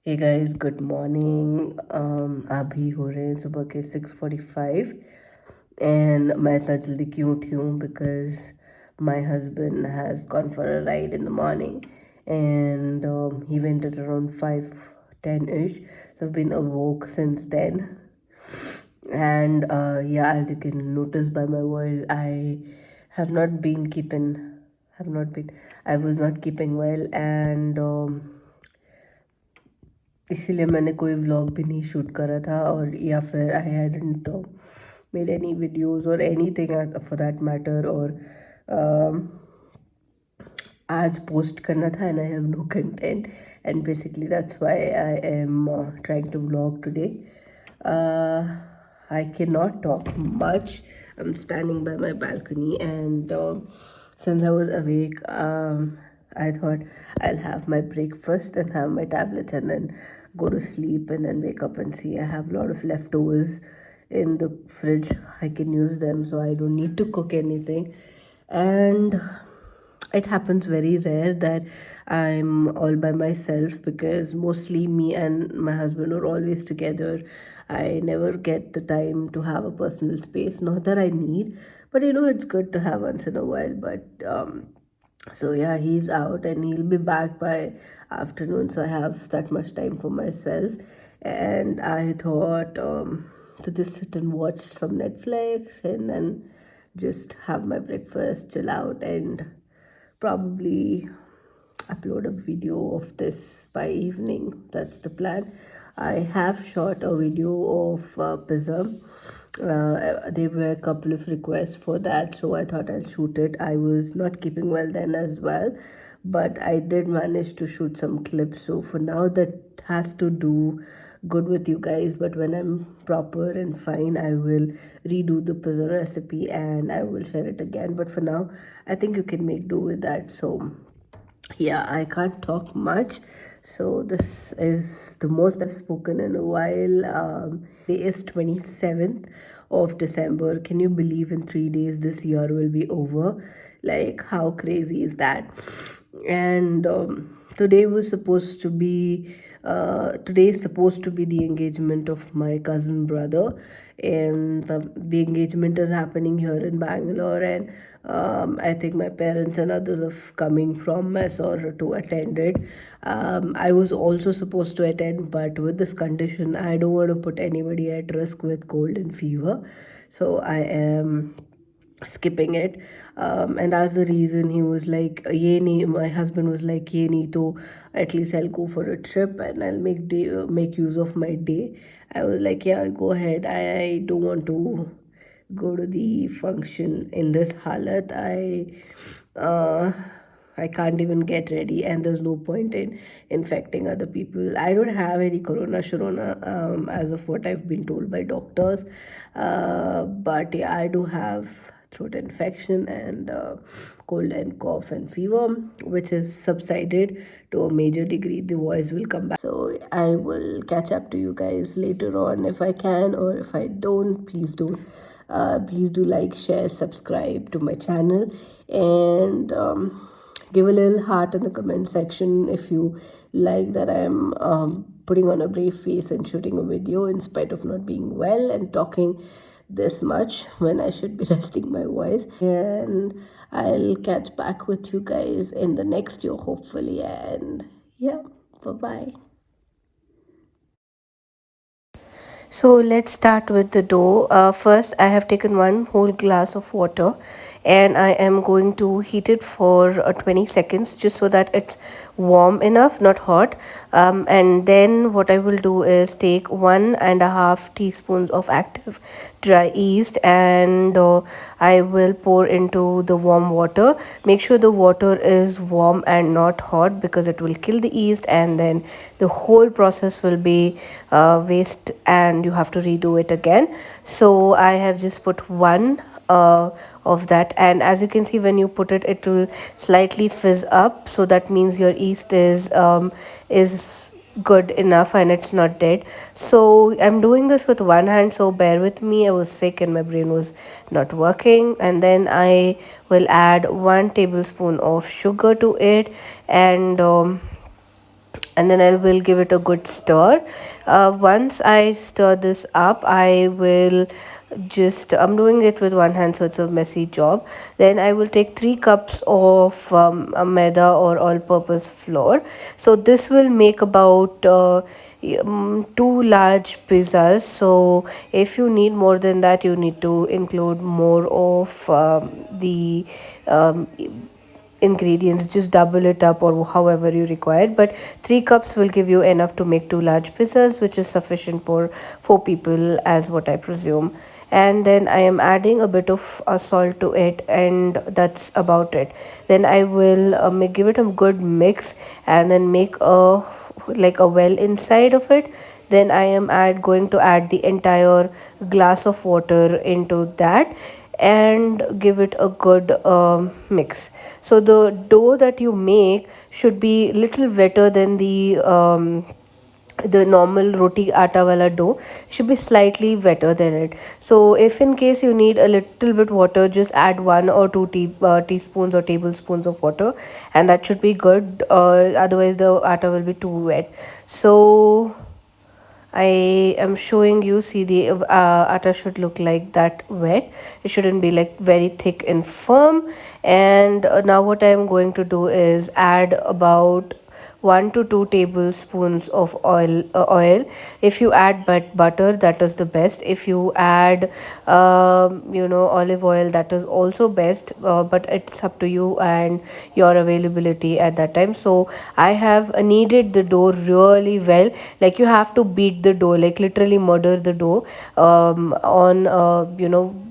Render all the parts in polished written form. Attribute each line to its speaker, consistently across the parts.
Speaker 1: Hey guys, good morning. अभी हो रहे हैं सुबह के 6:45 एंड मैं इतना जल्दी क्यों उठी हूँ because my husband has gone for a ride in the morning and he went at around 5:10ish, so I've been awoke since then. And yeah, as you can notice by my voice, have not been keeping have not been I was not keeping well, and इसीलिए मैंने कोई vlog भी नहीं shoot करा था, और या फिर I hadn't made any videos और एनीथिंग फॉर दैट मैटर, और आज पोस्ट करना था and I have no content, and basically that's why I am trying to vlog today. I cannot talk much. I'm standing by my balcony, and since I was awake, I thought I'll have my breakfast and have my tablets and then go to sleep and then wake up and see. I have a lot of leftovers in the fridge. I can use them, so I don't need to cook anything. And it happens very rare that I'm all by myself, because mostly me and my husband are always together. I never get the time to have a personal space. Not that I need, but it's good to have once in a while. But so yeah, he's out and he'll be back by afternoon, so I have that much time for myself. And I thought to just sit and watch some Netflix and then just have my breakfast, chill out, and probably upload a video of this by evening. That's the plan. I have shot a video of pizza. There were a couple of requests for that, so I thought I'll shoot it. I was not keeping well then as well, but I did manage to shoot some clips. So for now, that has to do good with you guys, but when I'm proper and fine, I will redo the pizza recipe and I will share it again. But for now, I think you can make do with that. So yeah, I can't talk much, so this is the most I've spoken in a while. Today is 27th of December. Can you believe in 3 days this year will be over? Like, how crazy is that? And today was supposed to be today is supposed to be the engagement of my cousin brother, and the engagement is happening here in Bangalore. And I think my parents and others are coming from Mysore to attend it. I was also supposed to attend, but with this condition, I don't want to put anybody at risk with cold and fever, so I am skipping it. And that's the reason he was like, ye nahi, my husband was like, ye nahi to at least I'll go for a trip and I'll make use of my day. I was like, yeah, go ahead. I don't want to go to the function in this halat. Uh, I can't even get ready, and there's no point in infecting other people. I don't have any corona as of what I've been told by doctors, but yeah, I do have throat infection and cold and cough and fever, which has subsided to a major degree. The voice will come back, so I will catch up to you guys later on if I can, or if I don't, please don't. Please do like, share, subscribe to my channel, and give a little heart in the comment section if you like that I'm putting on a brave face and shooting a video in spite of not being well and talking this much when I should be resting my voice. And I'll catch back with you guys in the next year, hopefully. And yeah, bye bye. So let's start with the dough. First, I have taken one whole glass of water and I am going to heat it for 20 seconds just so that it's warm enough, not hot. And then what I will do is take 1.5 teaspoons of active dry yeast, and I will pour into the warm water. Make sure the water is warm and not hot because it will kill the yeast, and then the whole process will be waste and you have to redo it again. So I have just put one of that, and as you can see, when you put it, it will slightly fizz up, so that means your yeast is good enough and it's not dead. So I'm doing this with one hand, so bear with me. I was sick and my brain was not working. And then I will add 1 tablespoon of sugar to it, and and then I will give it a good stir. Once I stir this up, I will just, I'm doing it with one hand, so it's a messy job. Then I will take 3 cups of a maida or all-purpose flour. So this will make about 2 large pizzas. So if you need more than that, you need to include more of the um, ingredients, just double it up or however you require, but 3 cups will give you enough to make 2 large pizzas, which is sufficient for 4 people, as what I presume. And then I am adding a bit of salt to it, and that's about it. Then I will give it a good mix, and then make a like a well inside of it. Then I am add going to add the entire glass of water into that, and give it a good mix. So the dough that you make should be little wetter than the normal roti atta wala dough. Should be slightly wetter than it. So if in case you need a little bit water, just add 1 or 2 teaspoons or tablespoons of water, and that should be good. Otherwise the atta will be too wet. So I am showing you, see the atta should look like that wet. It shouldn't be like very thick and firm. And now what I am going to do is add about 1 to 2 tablespoons of oil. If you add butter, that is the best. If you add olive oil, that is also best, but it's up to you and your availability at that time. So I have kneaded the dough really well. Like, you have to beat the dough, like literally murder the dough on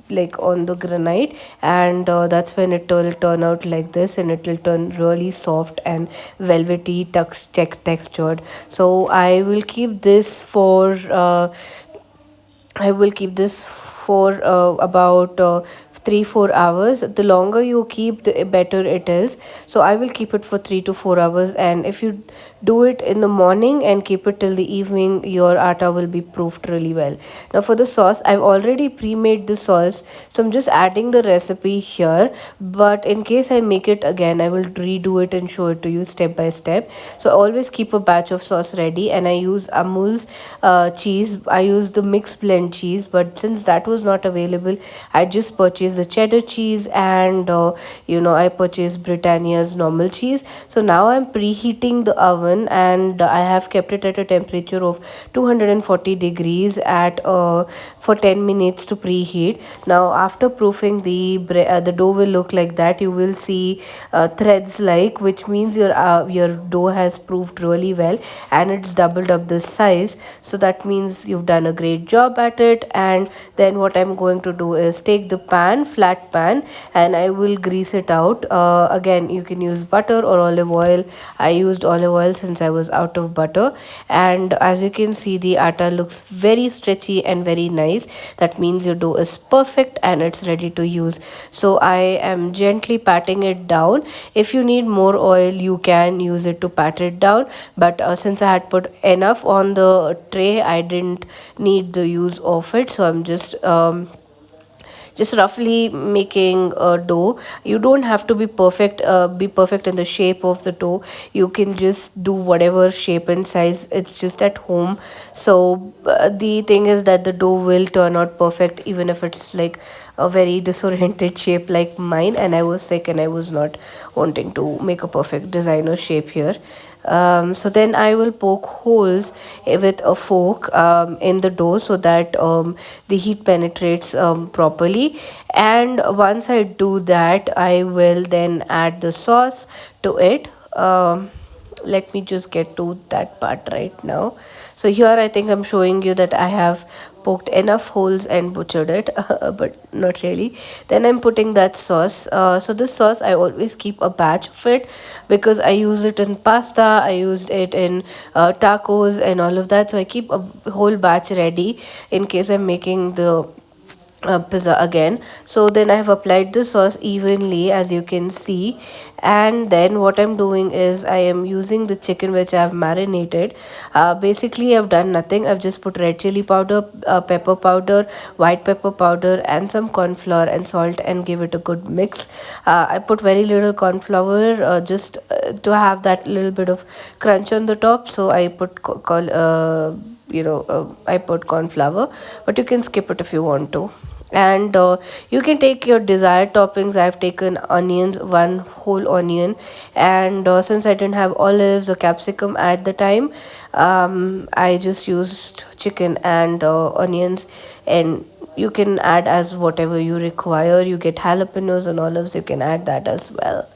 Speaker 1: like on the granite, and that's when it will turn out like this, and it will turn really soft and velvety textured. So I will keep this for about 3-4 hours. The longer you keep, the better it is. So I will keep it for 3 to 4 hours. And if you do it in the morning and keep it till the evening, your atta will be proofed really well. Now for the sauce, I've already pre-made the sauce, so I'm just adding the recipe here. But in case I make it again, I will redo it and show it to you step by step. So I always keep a batch of sauce ready, and I use Amul's cheese. I use the mixed blend cheese, but since that was not available, I just purchased the cheddar cheese, and I purchased Britannia's normal cheese. So now I'm preheating the oven, and I have kept it at a temperature of 240 degrees at for 10 minutes to preheat. Now after proofing, the dough will look like that. You will see threads, like, which means your dough has proofed really well, and it's doubled up the size. So that means you've done a great job at it. And then what I'm going to do is take the flat pan, and I will grease it out. Again, you can use butter or olive oil. I used olive oil since I was out of butter. And as you can see, the atta looks very stretchy and very nice. That means your dough is perfect and it's ready to use. So I am gently patting it down. If you need more oil, you can use it to pat it down, but since I had put enough on the tray, I didn't need the use of it. So I'm just roughly making a dough. You don't have to be perfect in the shape of the dough. You can just do whatever shape and size, it's just at home. So the thing is that the dough will turn out perfect, even if it's like a very disoriented shape like mine, and I was sick and I was not wanting to make a perfect designer shape here. So then I will poke holes with a fork in the dough, so that the heat penetrates properly. And once I do that, I will then add the sauce to it. Let me just get to that part right now. So here I think I'm showing you that I have poked enough holes and butchered it, but not really. Then I'm putting that sauce. So this sauce, I always keep a batch of it, because I use it in pasta, I used it in tacos and all of that. So I keep a whole batch ready in case I'm making the pizza again. So then I've applied the sauce evenly, as you can see. And then what I'm doing is I am using the chicken which I've marinated. Basically I've done nothing. I've just put red chili powder, pepper powder, white pepper powder, and some corn flour and salt, and give it a good mix. I put very little corn flour, just to have that little bit of crunch on the top. So I put I put corn flour, but you can skip it if you want to. And you can take your desired toppings. I've taken onions, one whole onion. And since I didn't have olives or capsicum at the time, I just used chicken and onions. And you can add as whatever you require. You get jalapenos and olives, you can add that as well.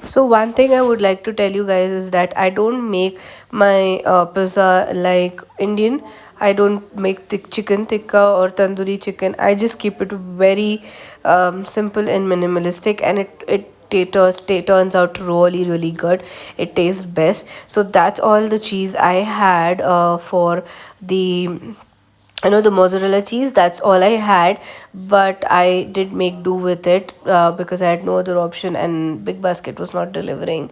Speaker 1: So one thing I would like to tell you guys is that I don't make my pizza like Indian. I don't make chicken tikka or tandoori chicken. I just keep it very simple and minimalistic, and turns out really good. It tastes best. So that's all the cheese I had for the the mozzarella cheese. That's all I had, but I did make do with it because I had no other option, and Big Basket was not delivering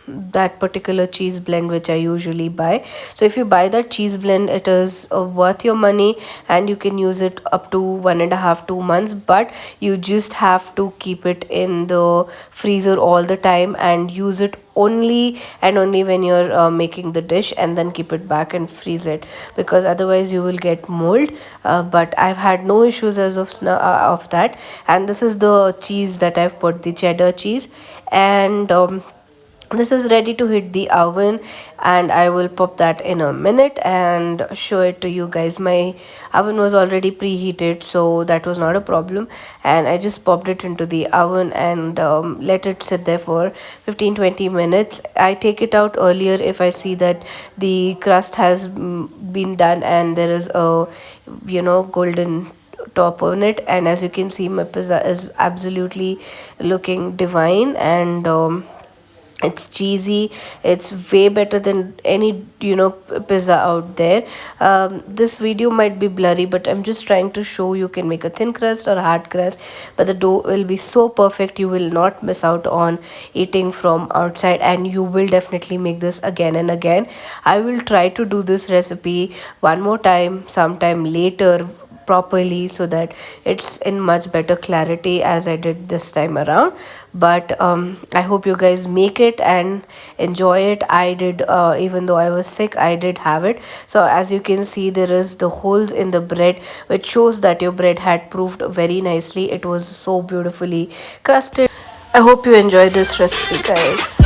Speaker 1: that particular cheese blend which I usually buy. So if you buy that cheese blend, it is worth your money, and you can use it up to 1.5 2 months. But you just have to keep it in the freezer all the time and use it only and only when you're making the dish, and then keep it back and freeze it, because otherwise you will get mold. But I've had no issues as of that. And this is the cheese that I've put, the cheddar cheese. And this is ready to hit the oven, and I will pop that in a minute and show it to you guys. My oven was already preheated, so that was not a problem. And I just popped it into the oven and let it sit there for 15-20 minutes. I take it out earlier if I see that the crust has been done and there is a golden top on it. And as you can see, my pizza is absolutely looking divine. And it's cheesy. It's way better than any pizza out there. This video might be blurry, but I'm just trying to show you can make a thin crust or a hard crust, but the dough will be so perfect. You will not miss out on eating from outside, and you will definitely make this again and again. I will try to do this recipe one more time sometime later properly, so that it's in much better clarity as I did this time around. But I hope you guys make it and enjoy it. I did, even though I was sick, I did have it. So as you can see, there is the holes in the bread, which shows that your bread had proofed very nicely. It was so beautifully crusted. I hope you enjoy this recipe, guys.